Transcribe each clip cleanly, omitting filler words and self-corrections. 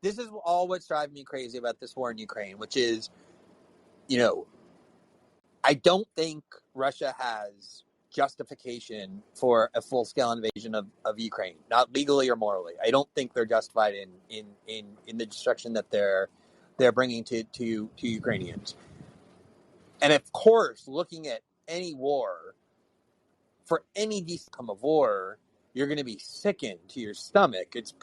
this is all what's driving me crazy about this war in Ukraine, which is, I don't think Russia has justification for a full-scale invasion of Ukraine, not legally or morally. I don't think they're justified in the destruction that they're bringing to Ukrainians. And of course, looking at any war, for any decent outcome of war, you're going to be sickened to your stomach. It's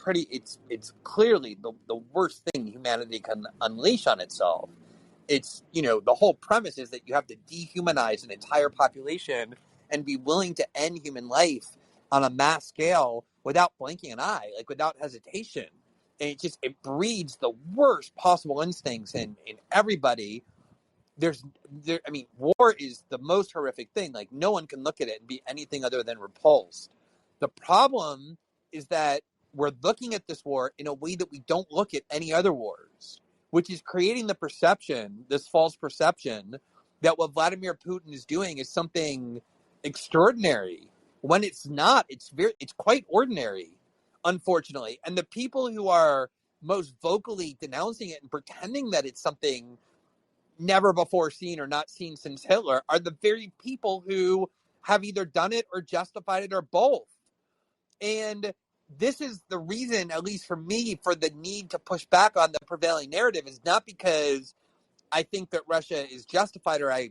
clearly the worst thing humanity can unleash on itself. It's, the whole premise is that you have to dehumanize an entire population and be willing to end human life on a mass scale without blinking an eye, like without hesitation. And it breeds the worst possible instincts in everybody. War is the most horrific thing. Like, no one can look at it and be anything other than repulsed. The problem is that we're looking at this war in a way that we don't look at any other wars, which is creating the perception, this false perception, that what Vladimir Putin is doing is something extraordinary, when it's not. It's quite ordinary, unfortunately. And the people who are most vocally denouncing it and pretending that it's something never before seen or not seen since Hitler are the very people who have either done it or justified it or both. And this is the reason, at least for me, for the need to push back on the prevailing narrative is not because I think that Russia is justified or I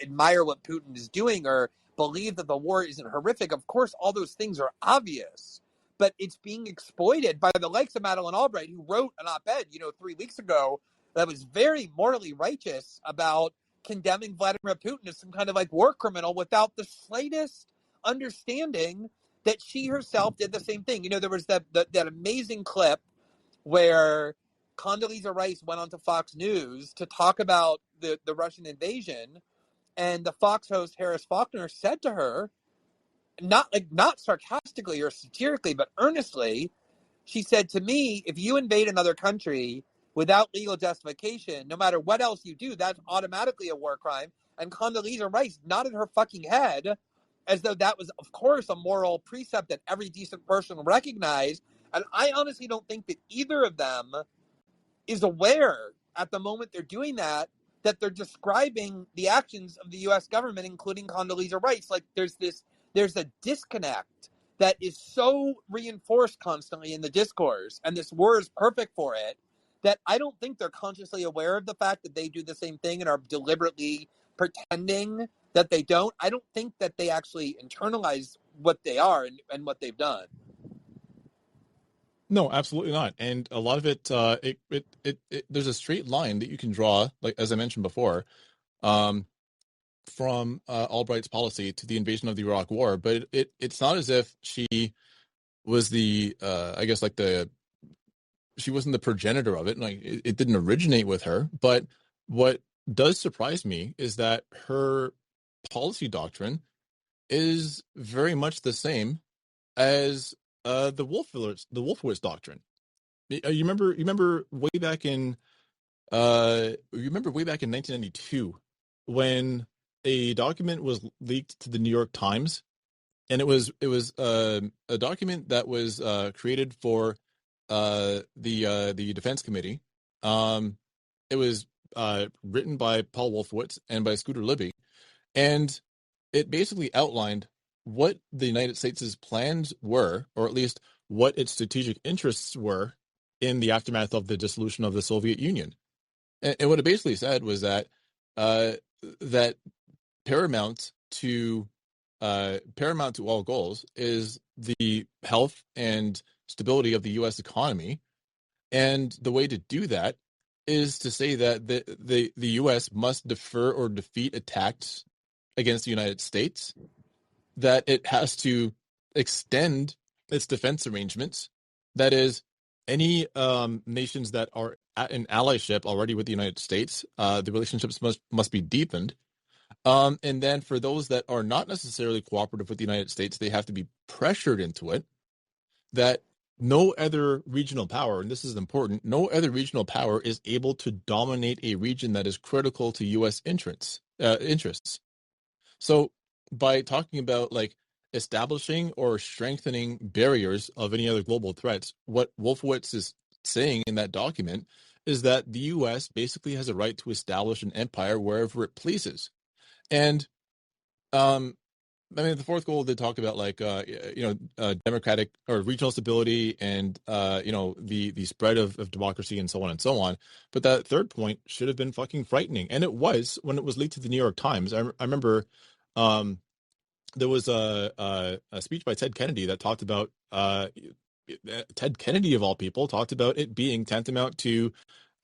admire what Putin is doing or believe that the war isn't horrific. Of course, all those things are obvious, but it's being exploited by the likes of Madeleine Albright, who wrote an op-ed, 3 weeks ago that was very morally righteous about condemning Vladimir Putin as some kind of like war criminal without the slightest understanding that she herself did the same thing. There was that amazing clip where Condoleezza Rice went onto Fox News to talk about the Russian invasion, and the Fox host Harris Faulkner said to her, not sarcastically or satirically, but earnestly, she said, to me, if you invade another country without legal justification, no matter what else you do, that's automatically a war crime. And Condoleezza Rice nodded her fucking head as though that was, of course, a moral precept that every decent person recognized. And I honestly don't think that either of them is aware at the moment they're doing that they're describing the actions of the U.S. government, including Condoleezza Rice. Like, there's a disconnect that is so reinforced constantly in the discourse, and this war is perfect for it, that I don't think they're consciously aware of the fact that they do the same thing and are deliberately pretending that they don't. I don't think that they actually internalize what they are and what they've done. No, absolutely not. And a lot of it, there's a straight line that you can draw, like as I mentioned before, from Albright's policy to the invasion of the Iraq War. But it's not as if she was the, she wasn't the progenitor of it. Like, it didn't originate with her. But what does surprise me is that her policy doctrine is very much the same as the Wolfowitz doctrine. You remember way back in 1992 when a document was leaked to the New York Times, and it was a document that was created for the Defense Committee. It was written by Paul Wolfowitz and by Scooter Libby, and it basically outlined what the United States' plans were, or at least what its strategic interests were in the aftermath of the dissolution of the Soviet Union. And what it basically said was that that paramount to all goals is the health and stability of the U.S. economy, and the way to do that is to say that the U.S. must defer or defeat attacks against the United States, that it has to extend its defense arrangements. That is, any nations that are in allyship already with the United States, the relationships must be deepened. And then for those that are not necessarily cooperative with the United States, they have to be pressured into it. That no other regional power, and this is important, no other regional power is able to dominate a region that is critical to U.S. interests. So by talking about like establishing or strengthening barriers of any other global threats, what Wolfowitz is saying in that document is that the U.S. basically has a right to establish an empire wherever it pleases. And I mean, the fourth goal, they talk about like democratic or regional stability and the spread of democracy and so on and so on. But that third point should have been fucking frightening, and it was when it was leaked to the New York Times. I remember there was a speech by Ted Kennedy that talked about Ted Kennedy of all people talked about it being tantamount to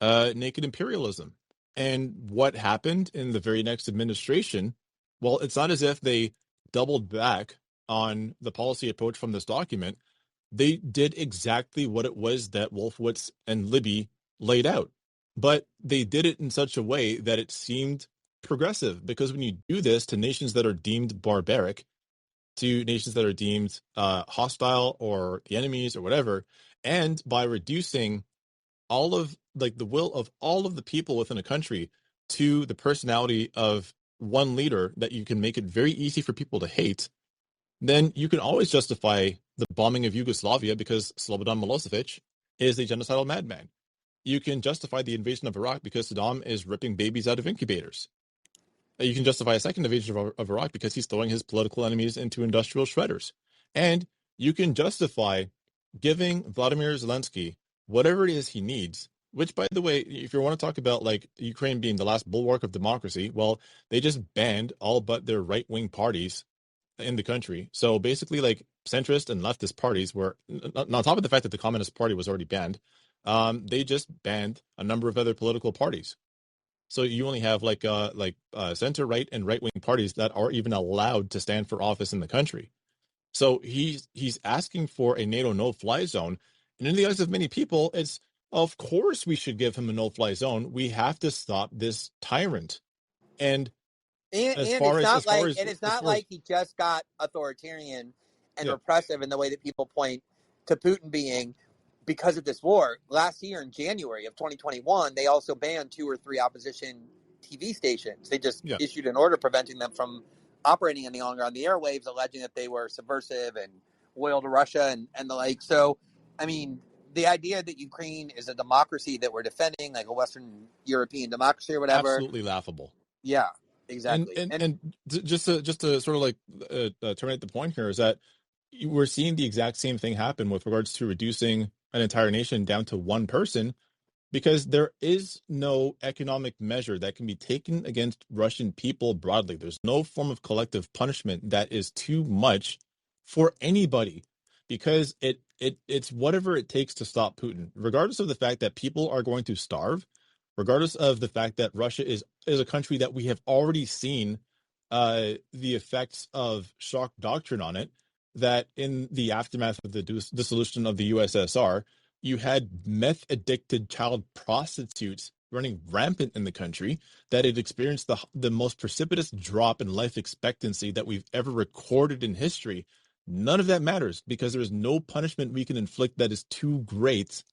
naked imperialism. And what happened in the very next administration? Well, it's not as if they doubled back on the policy approach from this document. They did exactly what it was that Wolfowitz and Libby laid out, but they did it in such a way that it seemed progressive, because when you do this to nations that are deemed barbaric, to nations that are deemed hostile or the enemies or whatever, and by reducing all of like the will of all of the people within a country to the personality of one leader, that you can make it very easy for people to hate, then you can always justify the bombing of Yugoslavia because Slobodan Milosevic is a genocidal madman. You can justify the invasion of Iraq because Saddam is ripping babies out of incubators. You can justify a second invasion of Iraq because he's throwing his political enemies into industrial shredders. And you can justify giving Vladimir Zelensky whatever it is he needs, which, by the way, if you want to talk about like Ukraine being the last bulwark of democracy, well, they just banned all but their right-wing parties in the country. So basically, like centrist and leftist parties were, on top of the fact that the Communist Party was already banned, they just banned a number of other political parties. So you only have like center right and right wing parties that are even allowed to stand for office in the country. So he's asking for a NATO no-fly zone, and in the eyes of many people, it's of course we should give him a no-fly zone. We have to stop this tyrant. And it's not like he just got authoritarian and repressive in the way that people point to Putin being because of this war. Last year in January of 2021, they also banned 2 or 3 opposition TV stations. They just issued an order preventing them from operating any longer on the airwaves, alleging that they were subversive and loyal to Russia and the like. So, I mean, the idea that Ukraine is a democracy that we're defending, like a Western European democracy or whatever, absolutely laughable. Yeah, exactly. And just to sort of like terminate the point here is that we're seeing the exact same thing happen with regards to reducing an entire nation down to one person, because there is no economic measure that can be taken against Russian people broadly. There's no form of collective punishment that is too much for anybody, because it's whatever it takes to stop Putin, regardless of the fact that people are going to starve, regardless of the fact that Russia is a country that we have already seen the effects of shock doctrine on it, that in the aftermath of the dissolution of the USSR, you had meth-addicted child prostitutes running rampant in the country, that it experienced the most precipitous drop in life expectancy that we've ever recorded in history. None of that matters, because there is no punishment we can inflict that is too great,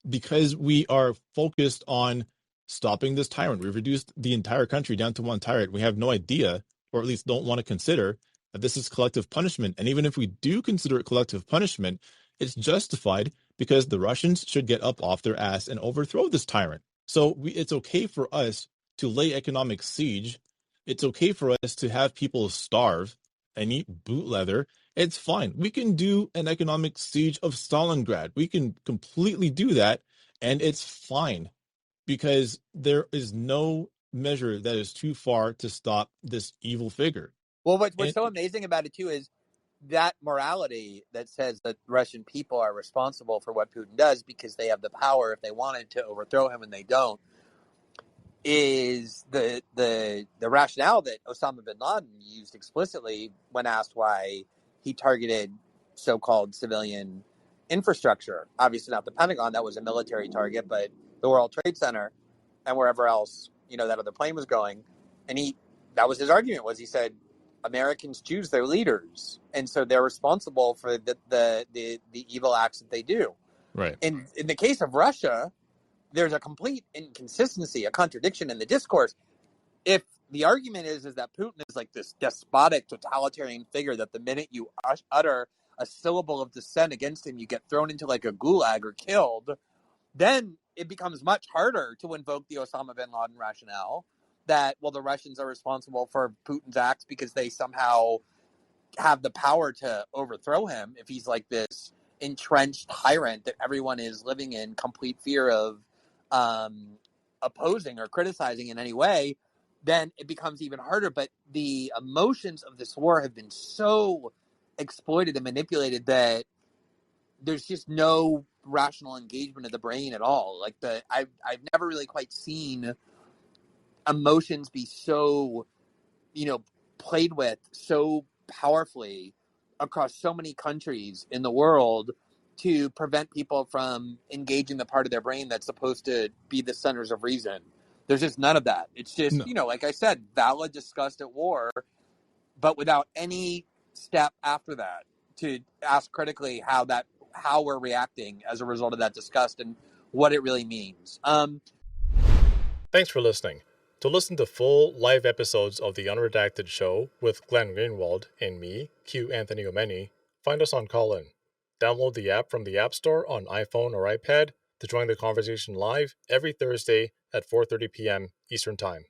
because we are focused on stopping this tyrant. We've reduced the entire country down to one tyrant. We have no idea, or at least don't want to consider, that this is collective punishment. And even if we do consider it collective punishment, it's justified because the Russians should get up off their ass and overthrow this tyrant. So it's okay for us to lay economic siege. It's okay for us to have people starve and eat boot leather. It's fine. We can do an economic siege of Stalingrad. We can completely do that, and it's fine, because there is no measure that is too far to stop this evil figure. Well, what's so amazing about it, too, is that morality that says that Russian people are responsible for what Putin does because they have the power if they wanted to overthrow him and they don't, is the rationale that Osama bin Laden used explicitly when asked why he targeted so-called civilian infrastructure. Obviously not the Pentagon, that was a military target, but the World Trade Center and wherever else, that other plane was going. And that was his argument, was he said, Americans choose their leaders, and so they're responsible for the evil acts that they do. Right. In the case of Russia, there's a complete inconsistency, a contradiction in the discourse. If the argument is that Putin is like this despotic, totalitarian figure that the minute you utter a syllable of dissent against him, you get thrown into like a gulag or killed, then it becomes much harder to invoke the Osama bin Laden rationale that, well, the Russians are responsible for Putin's acts because they somehow have the power to overthrow him if he's like this entrenched tyrant that everyone is living in complete fear of opposing or criticizing in any way. Then it becomes even harder. But the emotions of this war have been so exploited and manipulated that there's just no rational engagement of the brain at all. Like I've never really quite seen emotions be so, played with so powerfully across so many countries in the world to prevent people from engaging the part of their brain that's supposed to be the centers of reason. There's just none of that. It's just, No. like I said, valid disgust at war, but without any step after that to ask critically how we're reacting as a result of that disgust and what it really means. Thanks for listening. To listen to full live episodes of the Unredacted show with Glenn Greenwald and me, Q Anthony Omene, find us on Callin. Download the app from the App Store on iPhone or iPad to join the conversation live every Thursday at 4:30 p.m. Eastern Time.